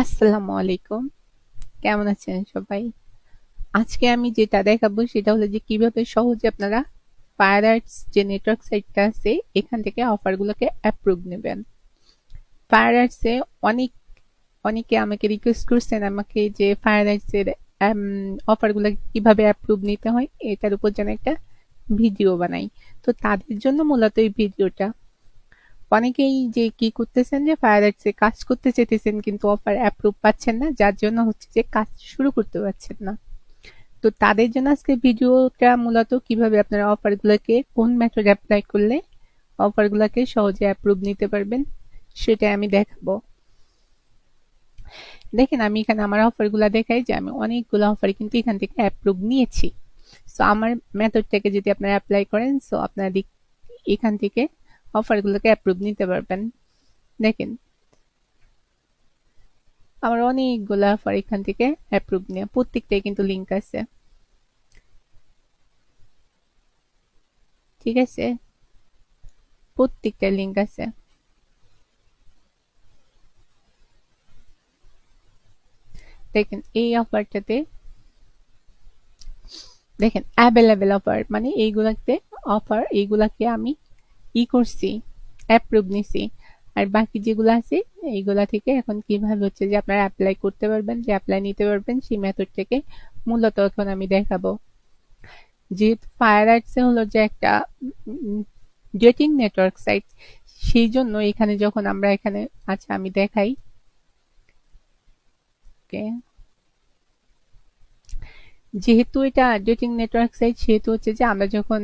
আসসালামু আলাইকুম। কেমন আছেন সবাই? আজকে আমি যেটা দেখাবো সেটা হলো যে কিভাবে সহজে আপনারা FireAds যে নেটওয়ার্ক সাইটটা আছে এখান থেকে অফারগুলোকে অ্যাপ্রুভ নেবেন। FireAds এ অনেক অনেকে আমাকে রিকোয়েস্ট করছেন আমাকে যে FireAds এর অফারগুলো কিভাবে অ্যাপ্রুভ নিতে হয় এটার উপর যেন একটা ভিডিও বানাই। তো তাদের জন্য মূলত এই ভিডিওটা। অনেকেই যে কি করতেছেন যে FireAds এ কাজ করতে চাইতেছেন কিন্তু অফার অ্যাপ্রুভ পাচ্ছেন না যার জন্য হচ্ছে যে কাজ শুরু করতে পারছেন না। তো তাদের জন্য আজকে ভিডিওটা মূলত কিভাবে আপনারা অফারগুলোকে কোন মেথড অ্যাপ্লাই করলে অফারগুলোকে সহজে অ্যাপ্রুভ নিতে পারবেন সেটা আমি দেখাবো। দেখেন আমি এখানে আমার অফারগুলো দেখাই যে আমি অনেকগুলো অফার কিন্তু এখান থেকে অ্যাপ্রুভ নিয়েছি। সো আমার মেথডটাকে যদি আপনারা অ্যাপ্লাই করেন সো আপনারা এখান থেকে অফারগুলোকে অ্যাপ্রুভ নিতে পারবেন। দেখেন আমার অনেকগুলো অফার এখান থেকে অ্যাপ্রুভ নেওয়া প্রত্যেকটাই কিন্তু লিঙ্ক আছে। ঠিক আছে, প্রত্যেকটা লিঙ্ক আছে। দেখেন এই অফারটাতে দেখেন অ্যাভেলেবেল অফার মানে এইগুলাতে অফার এইগুলাকে আমি করছি অ্যাপ্রুভ নিছি। আর বাকি যেগুলো আছে এইগুলা থেকে এখন কিভাবে হচ্ছে যে আপনারা অ্যাপ্লাই করতে পারবেন যে অ্যাপ্লাই নিতে পারবেন সেই মেথড থেকে মূলত এখন আমি দেখাবো। যেহেতু ফায়ার আর্টস হলো যে একটা ডেটিং নেটওয়ার্ক সাইট সেই জন্য এখানে যখন আমরা এখানে আচ্ছা আমি দেখাই ওকে। যেহেতু এটা ডেটিং নেটওয়ার্ক সাইট সেহেতু হচ্ছে যে আমরা যখন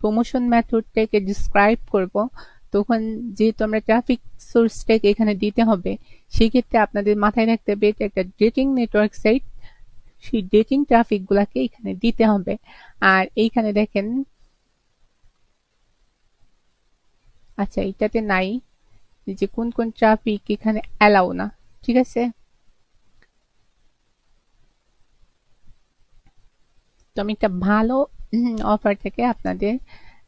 প্রমোশন মেথডটাকে ডিসক্রাইব করব তখন যেহেতু আমরা ট্রাফিক সোর্সটাকে এখানে দিতে হবে সেই ক্ষেত্রে আপনাদের মাথায় রাখতে হবে এটা একটা ডেটিং নেটওয়ার্ক সাইট। সেই ডেটিং ট্রাফিক গুলাকে এখানে দিতে হবে। আর এইখানে দেখেন আচ্ছা এটাতে নাই যে কোন কোন ট্রাফিক এখানে অ্যালাউ না। ঠিক আছে, তো আমি একটা ভালো অফার থেকে আপনাদের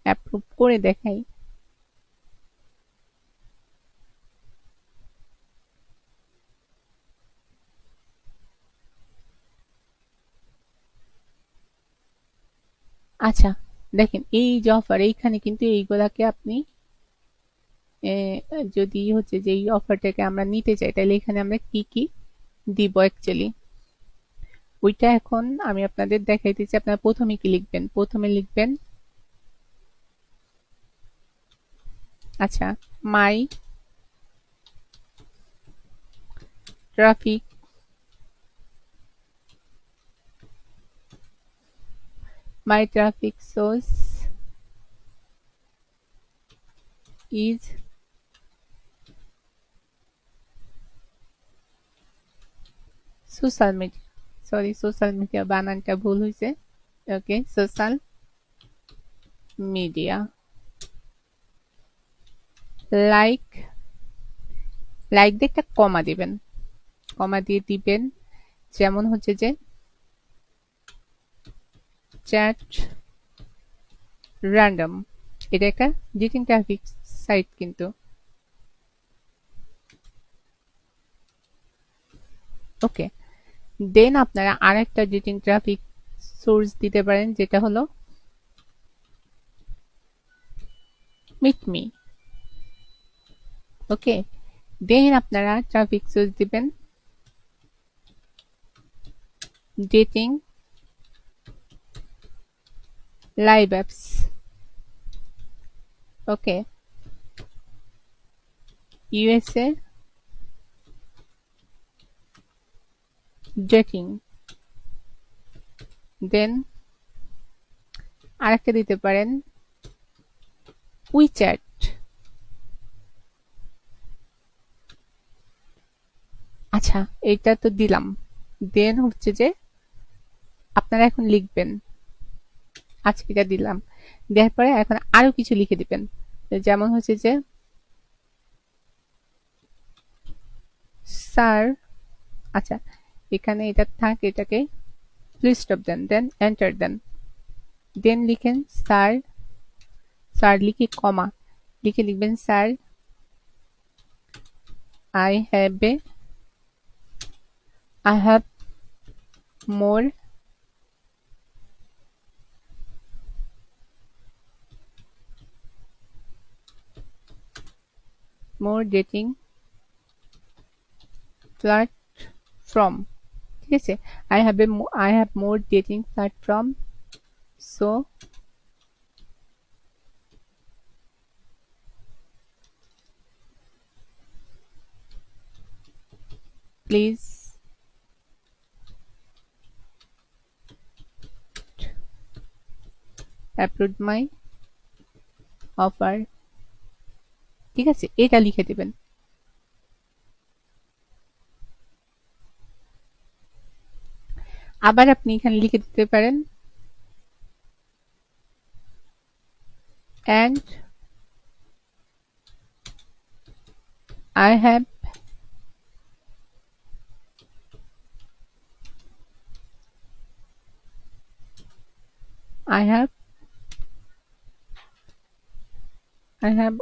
অ্যাপ্রুভ করে দেখাই। আচ্ছা দেখেন এই যে অফার এইখানে কিন্তু এইগুলাকে আপনি যদি হচ্ছে যে এই অফারটাকে আমরা নিতে চাই তাহলে এখানে আমরা কি কি দিব অ্যাকচুয়ালি ওইটা এখন আমি আপনাদের দেখাইতেছি। আপনারা প্রথমে কি লিখবেন, প্রথমে লিখবেন আচ্ছা my traffic source is social media, sorry social media বানানটা ভুল হয়েছে। Okay social media like like দিয়ে একটা কমা দিবেন, কমা দিয়ে দিবেন যেমন হচ্ছে যে চ্যাট র্যান্ডম, এটা একটা ডেটিং ট্রাফিক সাইট কিন্তু। ওকে দেন আপনারা আরেকটা ডেটিং ট্রাফিক সোর্স দিতে পারেন যেটা হলো মিট মি। ওকে দেন আপনারা ট্রাফিক সোর্স দিবেন ডেটিং লাইভ অ্যাপস। ওকে ইউএসএ ডেটিং, দেন আরেকটা দিতে পারেন উইচ্যাট। আচ্ছা এটা তো দিলাম, দেন হচ্ছে যে আপনারা এখন লিখবেন আজকে এটা দিলাম, দেওয়ার পরে এখন আরো কিছু লিখে দিবেন যেমন হচ্ছে যে স্যার আচ্ছা এখানে এটা থাক এটাকে প্লিজ স্টপ দেন, দেন এন্টার দেন, দেন লিখেন স্যার, স্যার লিখে কমা লিখে লিখবেন sir I have a I have more dating platform, ঠিক আছে? I have more dating platform, so please approve my offer, ঠিক আছে? এটা লিখে দিবেন। আবার আপনি এখানে লিখে দিতে পারেন and I have I have I have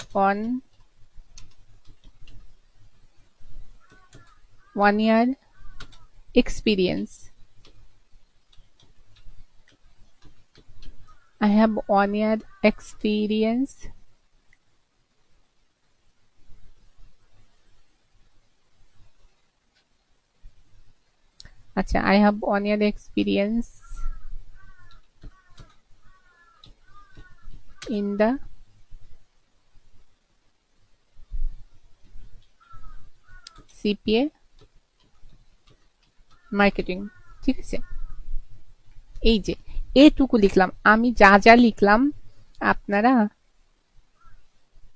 one year experience. I have 1 year experience আচ্ছা I have 1 year experience in the CPA Marketing, ঠিক আছে? এই যে এটুকু লিখলাম, আমি যা যা লিখলাম আপনারা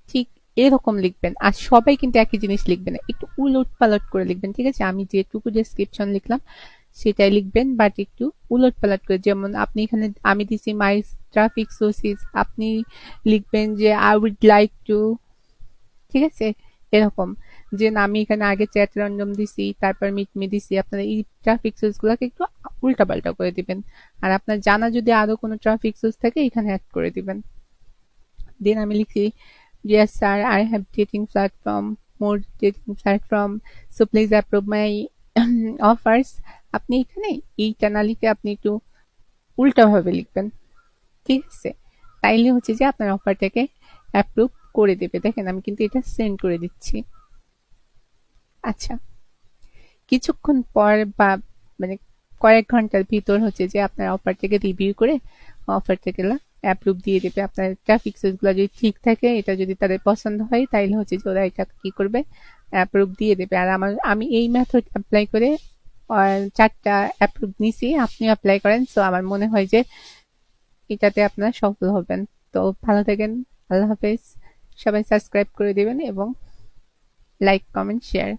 ঠিক এরকম লিখবেন। আর সবাই কিন্তু একই জিনিস লিখবেন না, একটু উলট পালট করে লিখবেন, ঠিক আছে? আমি যেটুকু ডেসক্রিপশন লিখলাম সেটাই লিখবেন, বাট একটু উলট পালট করে। যেমন আপনি এখানে আমি দিছি মাই ট্রাফিক সোর্সেস, আপনি লিখবেন যে আই উড লাইক টু, ঠিক আছে? এরকম যে না আমি এখানে আগে চ্যাট র্যান্ডম দিছি, তারপর মিটমি দিছি, আপনারা এই ট্রাফিক সোর্স গুলাকে একটু উল্টা পাল্টা করে দিবেন। আর আপনার জানা যদি আরো কোনো ট্রাফিক সোর্স থাকে এখানে অ্যাড করে দিবেন। দেন আমি লিখছি yes sir I have dating platform, more dating platform, so please approve my offers। আপনি এখানে এইটা না লিখে আপনি একটু উল্টা ভাবে লিখবেন, ঠিক আছে? তাইলে হচ্ছে যে আপনার অফারটাকে অ্যাপ্রুভ করে দেবে। দেখেন আমি কিন্তু এটা সেন্ড করে দিচ্ছি। আচ্ছা, কিছুক্ষণ পর বা মানে কয়েক ঘন্টার ভিতর হচ্ছে যে আপনার অফারটাকে রিভিউ করে অফারটাকে অ্যাপ্রুভ দিয়ে দেবে। আপনার ট্রাফিক সোর্স গুলো যদি ঠিক থাকে, এটা যদি তাদের পছন্দ হয়, তাইলে হচ্ছে যে ওরা এটা কি করবে, অ্যাপ্রুভ দিয়ে দেবে। আর আমি এই মেথড অ্যাপ্লাই করে 4টা অ্যাপ্রুভ নিছি, আপনি অ্যাপ্লাই করেন, সো আমার মনে হয় যে এটাতে আপনারা সফল হবেন। তো ভালো থাকেন, আল্লাহ হাফেজ। সবাই সাবস্ক্রাইব করে দিবেন এবং লাইক কমেন্ট শেয়ার